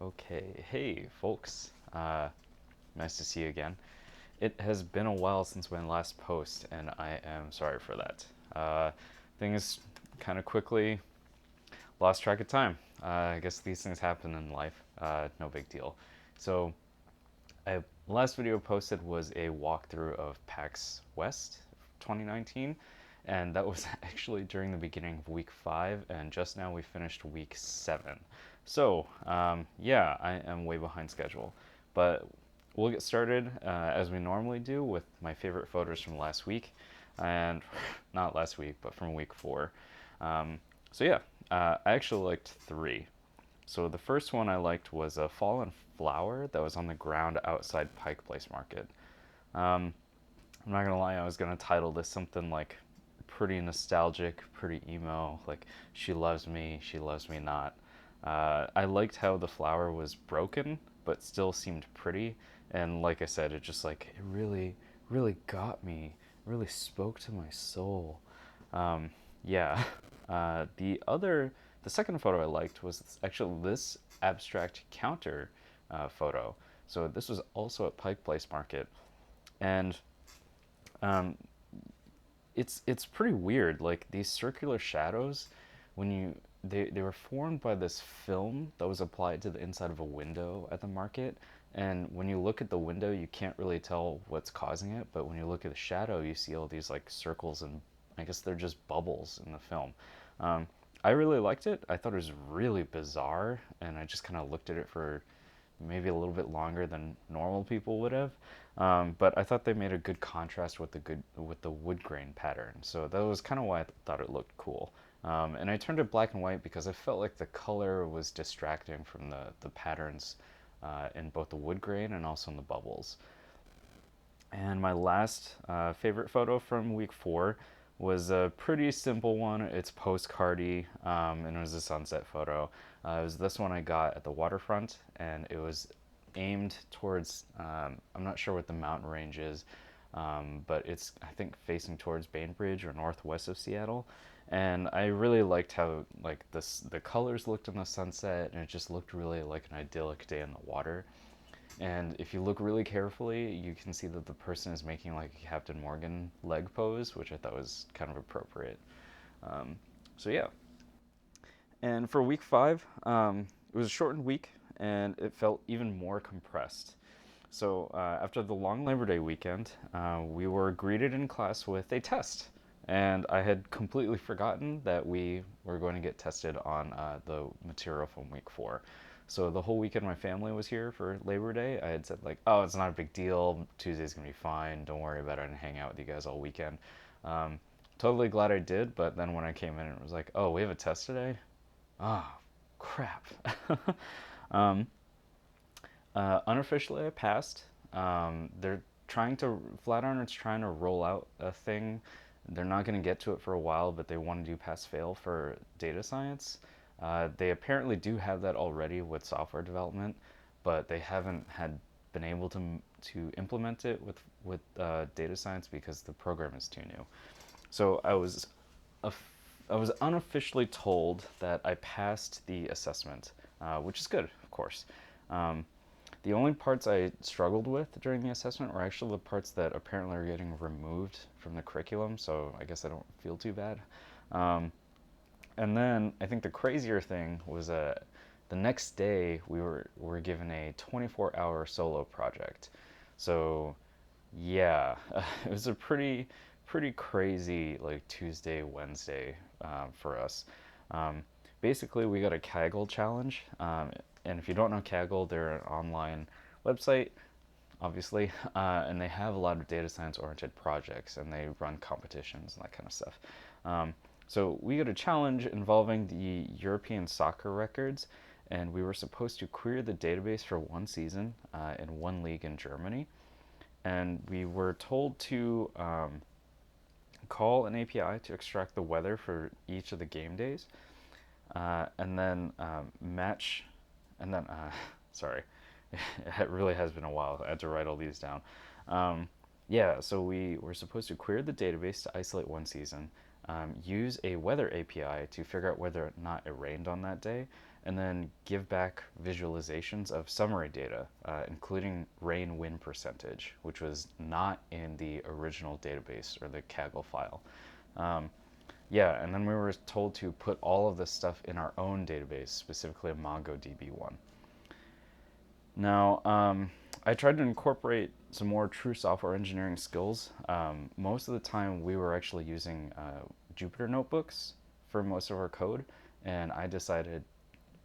Okay, hey folks, nice to see you again. It has been a while since my last post, and I am sorry for that. Things kind of quickly lost track of time. I guess these things happen in life, no big deal. So, the last video posted was a walkthrough of PAX West 2019, and that was actually during the beginning of week 5, and just now we finished week 7. So, yeah, I am way behind schedule, but we'll get started as we normally do with my favorite photos from last week, and not last week, but from week 4. So, yeah, I actually liked 3. So the first one I liked was a fallen flower that was on the ground outside Pike Place Market. Um, I'm not gonna lie, I was gonna title this something like pretty nostalgic, pretty emo, like she loves me not. I liked how the flower was broken, but still seemed pretty, and like I said, it really, really got me, really spoke to my soul. Um, yeah. The second photo I liked was actually this abstract counter photo. So this was also at Pike Place Market, and um, it's pretty weird. Like these circular shadows, when you they were formed by this film that was applied to the inside of a window at the market. And when you look at the window, you can't really tell what's causing it. But when you look at the shadow, you see all these like circles, and I guess they're just bubbles in the film. Um, I really liked it. I thought it was really bizarre, and I just kind of looked at it for maybe a little bit longer than normal people would have. But I thought they made a good contrast with the wood grain pattern. So that was kind of why I thought it looked cool. And I turned it black and white because I felt like the color was distracting from the patterns in both the wood grain and also in the bubbles. And my last favorite photo from week 4 was a pretty simple one. It's postcardy, and it was a sunset photo. It was this one I got at the waterfront, and it was aimed towards, I'm not sure what the mountain range is, but it's, I think, facing towards Bainbridge or northwest of Seattle. And I really liked how the colors looked in the sunset, and it just looked really like an idyllic day in the water. And if you look really carefully, you can see that the person is making like a Captain Morgan leg pose, which I thought was kind of appropriate. Um, so yeah. And for week 5, it was a shortened week, and it felt even more compressed. So after the long Labor Day weekend, we were greeted in class with a test. And I had completely forgotten that we were going to get tested on the material from week 4. So the whole weekend my family was here for Labor Day. I had said like, oh, it's not a big deal. Tuesday's gonna be fine. Don't worry about it, and hang out with you guys all weekend. Um, totally glad I did. But then when I came in, it was like, oh, we have a test today. Oh, crap. um, Unofficially, I passed. They're trying to Flatiron is trying to roll out a thing. They're not going to get to it for a while, but they want to do pass fail for data science. They apparently do have that already with software development, but they haven't had been able to implement it with data science because the program is too new. So I was unofficially told that I passed the assessment, which is good, of course. Um, the only parts I struggled with during the assessment were actually the parts that apparently are getting removed from the curriculum, so I guess I don't feel too bad. Um, and then I think the crazier thing was the next day we were given a 24-hour solo project. So yeah, it was a pretty crazy like Tuesday, Wednesday for us. Um, Basically, we got a Kegel challenge, and if you don't know Kegel, they're an online website, obviously, and they have a lot of data science oriented projects, and they run competitions and that kind of stuff. Um, so we got a challenge involving the European soccer records, and we were supposed to query the database for one season in one league in Germany, and we were told to call an API to extract the weather for each of the game days, and then match, and then sorry, it really has been a while. I had to write all these down. Um, yeah, so we were supposed to query the database to isolate one season, use a weather API to figure out whether or not it rained on that day, and then give back visualizations of summary data, including rain wind percentage, which was not in the original database or the Kaggle file. Um, yeah, and then we were told to put all of this stuff in our own database, specifically a MongoDB one. Now, I tried to incorporate some more true software engineering skills. Most of the time, we were actually using Jupyter notebooks for most of our code, and I decided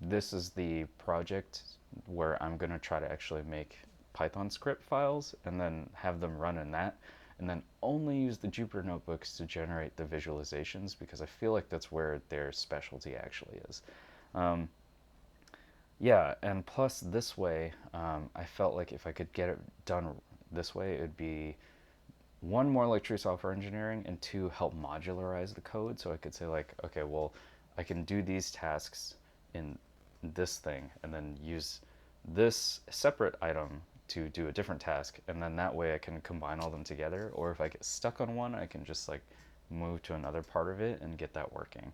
this is the project where I'm going to try to actually make Python script files and then have them run in that, and then only use the Jupyter notebooks to generate the visualizations because I feel like that's where their specialty actually is. Um, yeah, and plus this way, I felt like if I could get it done this way, it'd be one, more like true software engineering, and two, help modularize the code. So I could say like, okay, well, I can do these tasks in this thing, and then use this separate item to do a different task, and then that way I can combine all them together. Or if I get stuck on one, I can just like move to another part of it and get that working.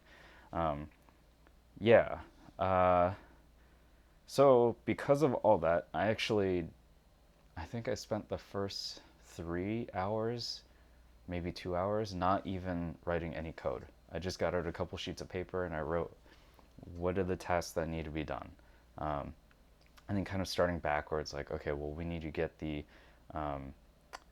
Um, yeah. Uh, so because of all that, I think I spent the first 3 hours, maybe 2 hours, not even writing any code. I just got out a couple sheets of paper and I wrote what are the tasks that need to be done. Um, and then kind of starting backwards, like, okay, well, we need to get the um,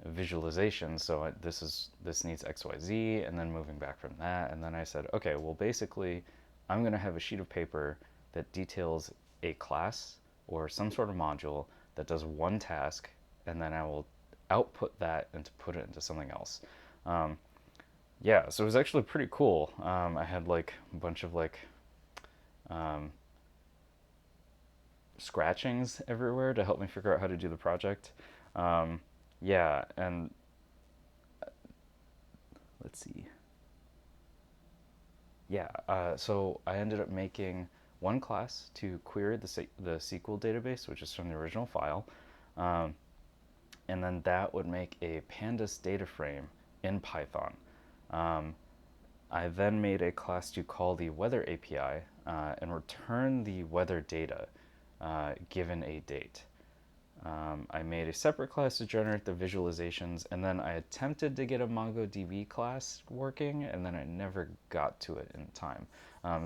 visualization. So this needs X, Y, Z, and then moving back from that. And then I said, okay, well, basically, I'm going to have a sheet of paper that details a class or some sort of module that does one task, and then I will output that and to put it into something else. Um, yeah, so it was actually pretty cool. I had like a bunch of like um, scratchings everywhere to help me figure out how to do the project. Um, yeah, and let's see. Yeah, so I ended up making one class to query the SQL database, which is from the original file, um, and then that would make a pandas data frame in Python. Um, I then made a class to call the weather API and return the weather data given a date. I made a separate class to generate the visualizations, and then I attempted to get a MongoDB class working, and then I never got to it in time.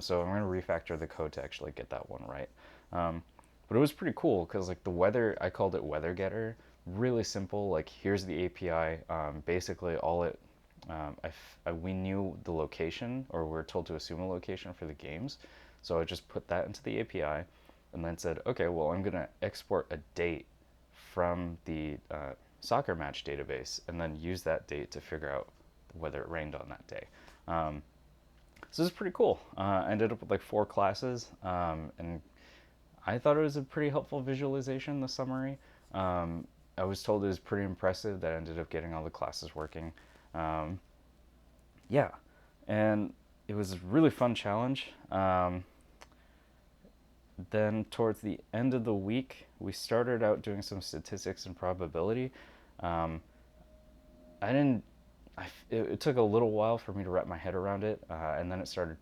So I'm going to refactor the code to actually get that one right. But it was pretty cool because like the weather, I called it weather getter. Really simple. Like here's the API. Basically, all it we knew the location, or we were told to assume a location for the games. So I just put that into the API, and then said, okay, well, I'm going to export a date from the soccer match database and then use that date to figure out whether it rained on that day. So this is pretty cool. I ended up with like 4 classes, and I thought it was a pretty helpful visualization, the summary. I was told it was pretty impressive that I ended up getting all the classes working. Um, yeah, and it was a really fun challenge. Then towards the end of the week, we started out doing some statistics and probability. Um, I didn't. It took a little while for me to wrap my head around it, and then it started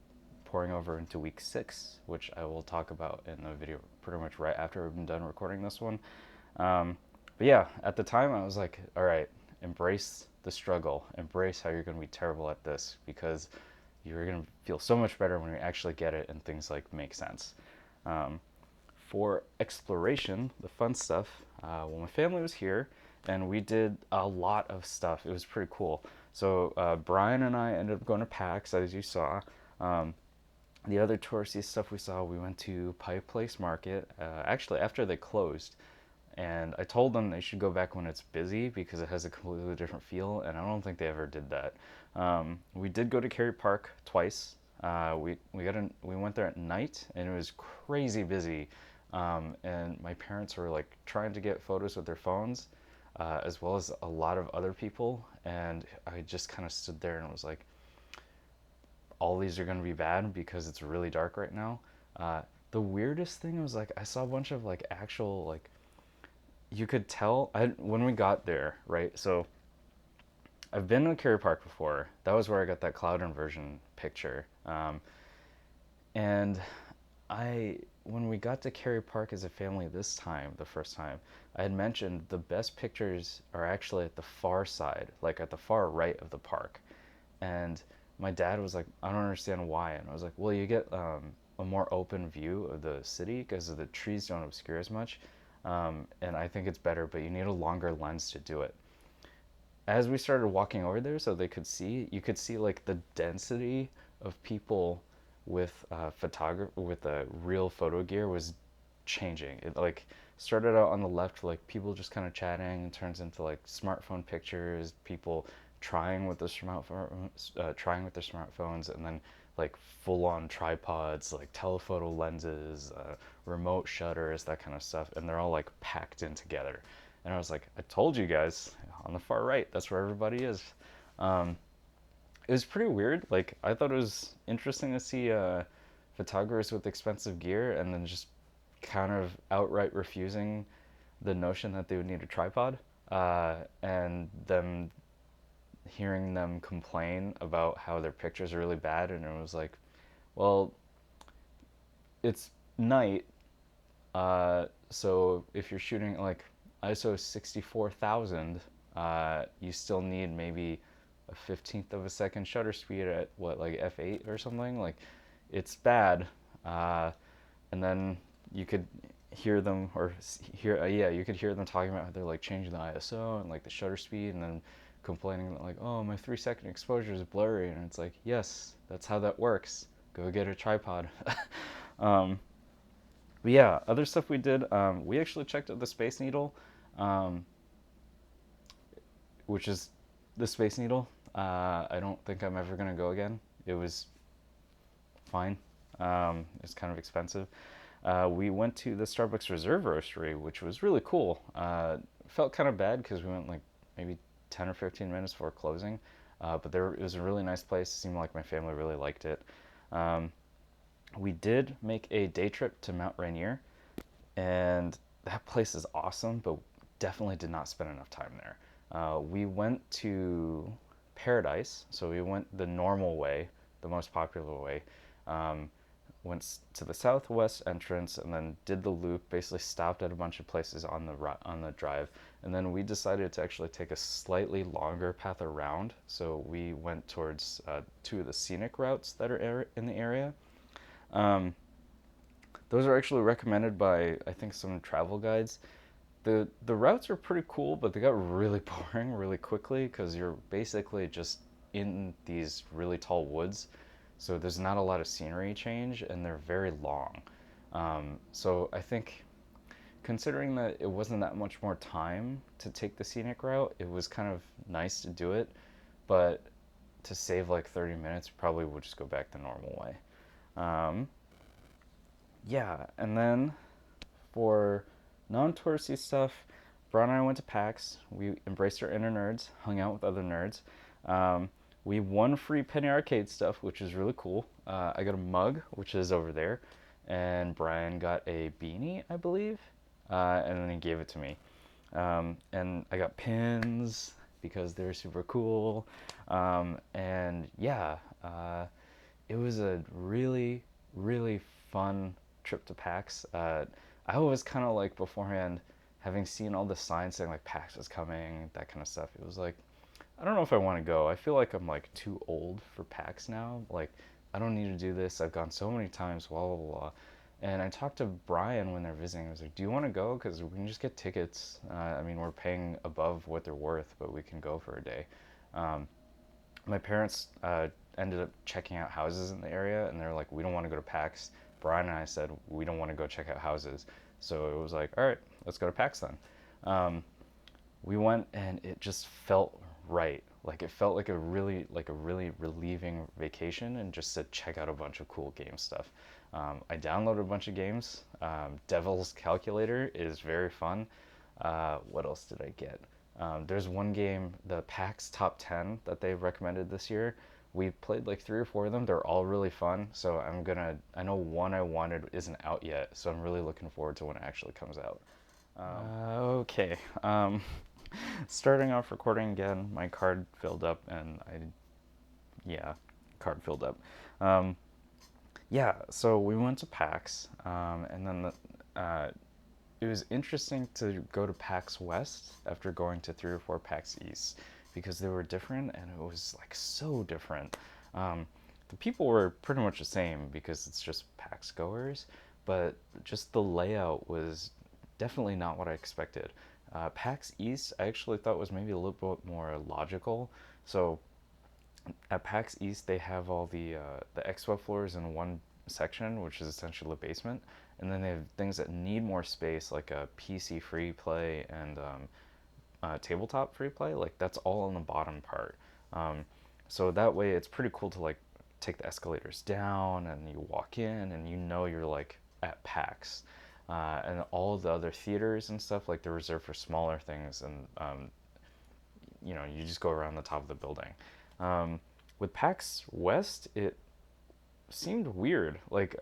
pouring over into week 6, which I will talk about in the video pretty much right after we've been done recording this one. But yeah, at the time I was like, all right, embrace the struggle, embrace how you're going to be terrible at this because you're going to feel so much better when you actually get it and things like make sense. Um, for exploration, the fun stuff, well, my family was here and we did a lot of stuff. It was pretty cool. So Brian and I ended up going to PAX, as you saw. Um, the other touristy stuff we saw, we went to Pike Place Market, actually after they closed. And I told them they should go back when it's busy because it has a completely different feel, and I don't think they ever did that. We did go to Cary Park twice. We went there at night, and it was crazy busy. And my parents were like trying to get photos with their phones, as well as a lot of other people. And I just kind of stood there and was like, all these are going to be bad because it's really dark right now. The weirdest thing was like I saw a bunch of like actual like you could tell when we got there, right? So I've been to Cary Park before. That was where I got that cloud inversion picture. And I when we got to Cary Park as a family this time, the first time, I had mentioned the best pictures are actually at the far side, like at the far right of the park. And my dad was like, I don't understand why. And I was like, well, you get a more open view of the city because the trees don't obscure as much. And I think it's better, but you need a longer lens to do it. As we started walking over there so they could see, you could see like the density of people with with real photo gear was changing. It like started out on the left, like people just kind of chatting, and turns into like smartphone pictures, people trying with their smartphones, and then like full on tripods, like telephoto lenses, remote shutters, that kind of stuff, and they're all like packed in together. And I was like, I told you guys, on the far right, that's where everybody is. Um, it was pretty weird. Like I thought it was interesting to see photographers with expensive gear, and then just kind of outright refusing the notion that they would need a tripod, and them hearing them complain about how their pictures are really bad, and it was like, well, it's night, so if you're shooting like ISO 64,000, you still need maybe a 15th of a second shutter speed at what, like f8 or something. Like, it's bad. And then you could hear them yeah, you could hear them talking about how they're like changing the ISO and like the shutter speed, and then complaining that like, oh, my 3 second exposure is blurry, and it's like, yes, that's how that works. Go get a tripod. um, but yeah, other stuff we did. We actually checked out the Space Needle, um, which is the Space Needle. I don't think I'm ever gonna go again. It was fine. It's kind of expensive. We went to the Starbucks Reserve Roastery, which was really cool. Felt kind of bad because we went like maybe 10 or 15 minutes before closing, but it was a really nice place. It seemed like my family really liked it. Um, we did make a day trip to Mount Rainier, and that place is awesome, but definitely did not spend enough time there. We went to Paradise, so we went the normal way, the most popular way. Um, Went to the southwest entrance and then did the loop. Basically, stopped at a bunch of places on the drive, and then we decided to actually take a slightly longer path around. So we went towards two of the scenic routes that are in the area. Um, those are actually recommended by, I think, some travel guides. The routes are pretty cool, but they got really boring really quickly because you're basically just in these really tall woods. So there's not a lot of scenery change, and they're very long. So I think, considering that it wasn't that much more time to take the scenic route, it was kind of nice to do it. But to save like 30 minutes, probably would just go back the normal way. Um, yeah, and then for non-touristy stuff, Brian and I went to PAX. We embraced our inner nerds, hung out with other nerds. Um, we won free Penny Arcade stuff, which is really cool. I got a mug, which is over there, and Brian got a beanie, I believe, and then he gave it to me. And I got pins because they're super cool. And yeah, it was a really, really fun trip to PAX. I was kind of like beforehand, having seen all the signs saying like PAX is coming, that kind of stuff. It was like, I don't know if I want to go. I feel like I'm like too old for PAX now. Like, I don't need to do this. I've gone so many times, blah, blah, blah. And I talked to Brian when they're visiting. I was like, do you want to go? Because we can just get tickets. I mean, we're paying above what they're worth, but we can go for a day. Um, my parents ended up checking out houses in the area, and they're like, we don't want to go to PAX. Brian and I said, we don't want to go check out houses. So it was like, all right, let's go to PAX then. Um, we went, and it just felt right. Like, it felt like a really relieving vacation, and just to check out a bunch of cool game stuff. I downloaded a bunch of games. Devil's Calculator is very fun. What else did I get? There's one game, the PAX Top 10, that they've recommended this year. We played like 3 or 4 of them. They're all really fun. So I know one I wanted isn't out yet. So I'm really looking forward to when it actually comes out. Okay. Starting off recording again, my card filled up, and yeah, card filled up. Um, Yeah, so we went to PAX, and then it was interesting to go to PAX West after going to 3 or 4 PAX East because they were different and it was like so different. Um, the people were pretty much the same because it's just PAX goers, but just the layout was definitely not what I expected. PAX East I actually thought was maybe a little bit more logical. So at PAX East, they have all the expo floors in one section, which is essentially the basement, and then they have things that need more space, like a PC free play and tabletop free play. Like that's all in the bottom part. Um, so that way, it's pretty cool to like take the escalators down, and you walk in, and you know you're like at PAX. And all the other theaters and stuff like they're reserved for smaller things, and you just go around the top of the building. Um, with PAX West, it seemed weird. Like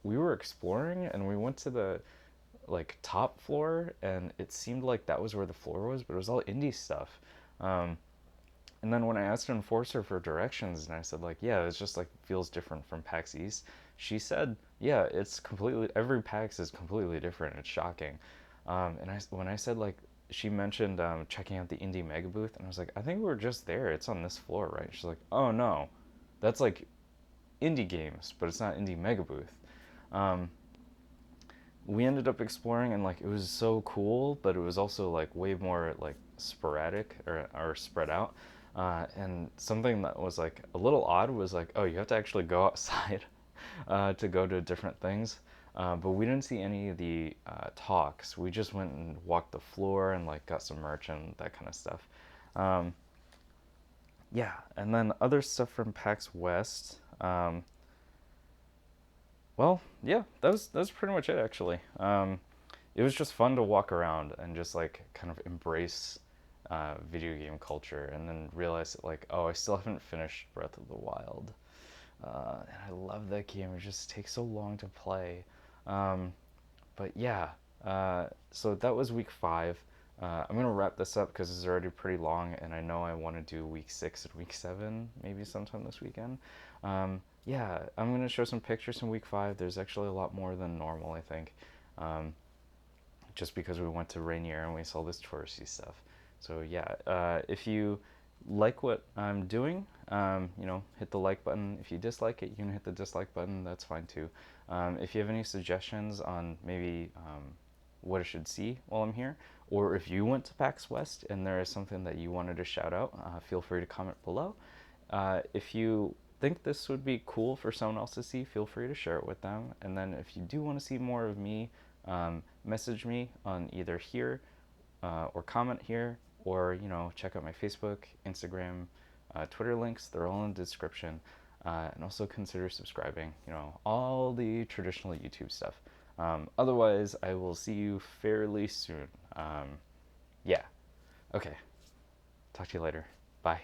we were exploring and we went to the like top floor, and it seemed like that was where the floor was, but it was all indie stuff. Um, and then when I asked an enforcer for directions, and I said like, yeah, it's just like feels different from PAX East. She said, yeah, it's completely every PAX is completely different. It's shocking. And when I said like, she mentioned checking out the indie mega booth, and I was like, I think we were just there. It's on this floor, right? She's like, oh no, that's like indie games, but it's not indie mega booth. Um, we ended up exploring, and like it was so cool, but it was also like way more like sporadic or spread out. And something that was like a little odd was like, oh, you have to actually go outside to go to different things. But we didn't see any of the talks. We just went and walked the floor and like got some merch and that kind of stuff. Um, yeah, and then other stuff from PAX West. Well, yeah, that was pretty much it actually. It was just fun to walk around and just like kind of embrace video game culture, and then realize that like, oh, I still haven't finished Breath of the Wild, and I love that game. It just takes so long to play. Um, but yeah, so that was week 5. I'm gonna wrap this up because it's already pretty long, and I know I want to do week 6 and week 7 maybe sometime this weekend. Yeah, I'm gonna show some pictures from week 5. There's actually a lot more than normal, I think, um, just because we went to Rainier and we saw this touristy stuff. So yeah, if you like what I'm doing, hit the like button. If you dislike it, you can hit the dislike button. That's fine too. If you have any suggestions on maybe what I should see while I'm here, or if you went to PAX West and there is something that you wanted to shout out, feel free to comment below. If you think this would be cool for someone else to see, feel free to share it with them. And then if you do want to see more of me, message me on either here or comment here, or check out my Facebook, Instagram, Twitter links. They're all in the description. And also consider subscribing. All the traditional YouTube stuff. Otherwise, I will see you fairly soon. Yeah. Okay. Talk to you later. Bye.